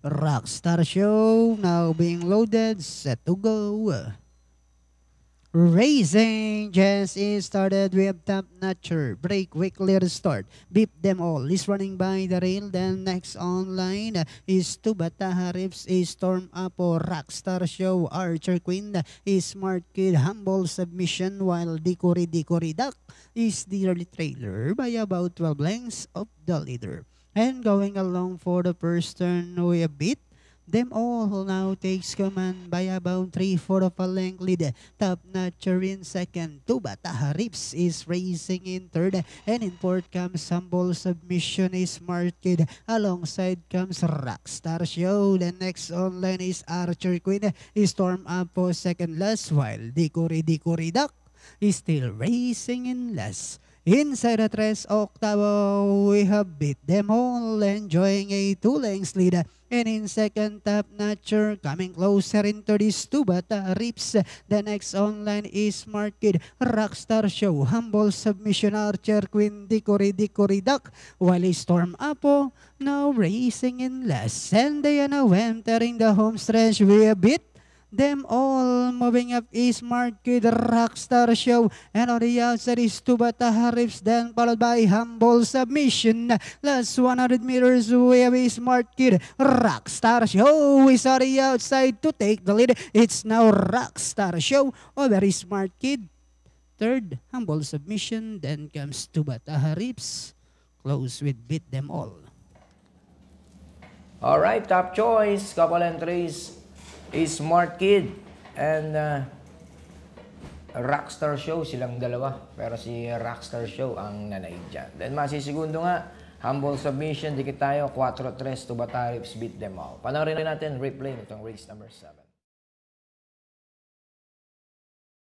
Rockstar Show now being loaded, set to go. Racing just is started. We have Top Notcher, break, quickly restart. Beep them all. Is running by the rail. Then next online is Tubata Harifs, is Storm Apo, Rockstar Show, Archer Queen, is Smart Kid, Humble Submission, while Dikory Duck is the early trailer by about 12 lengths of the leader. And going along for the first turn, we a bit. Them all now takes command by about 3/4 of a length lead. Top Notcher in second. Tubata Harips is racing in third. And in fourth comes Humble Submission is Smart Kid. Alongside comes Rockstar Show. The next online is Archer Queen. Storm Apo second last. While Dikory Duck is still racing in last. Inside the tres octavo, we have beat them all, enjoying a 2 lengths lead. And in second, Top Notcher coming closer into this Tubata Rips. The next online is Smart Kid, Rockstar Show, Humble Submission, Archer Queen, Dikory Duck, while Storm Apo now racing in last. And they are now entering the home stretch. We a bit them all. Moving up is Smart Kid, Rockstar Show, and on the outside is Tubata Harifs, then followed by Humble Submission. Last 100 meters, we have a Smart Kid, Rockstar Show is on the outside to take the lead. It's now Rockstar Show over Smart Kid. Third, Humble Submission, then comes Tubata Harifs, close with Beat Them All. Alright, top choice, couple entries is Smart Kid and Rockstar Show, silang dalawa. Pero si Rockstar Show ang nanaig dyan. Then masisigundo nga, Humble Submission, dikit tayo, 4-3, Tubata Rips, Beat Them All. Panoorin natin replay nitong race number 7.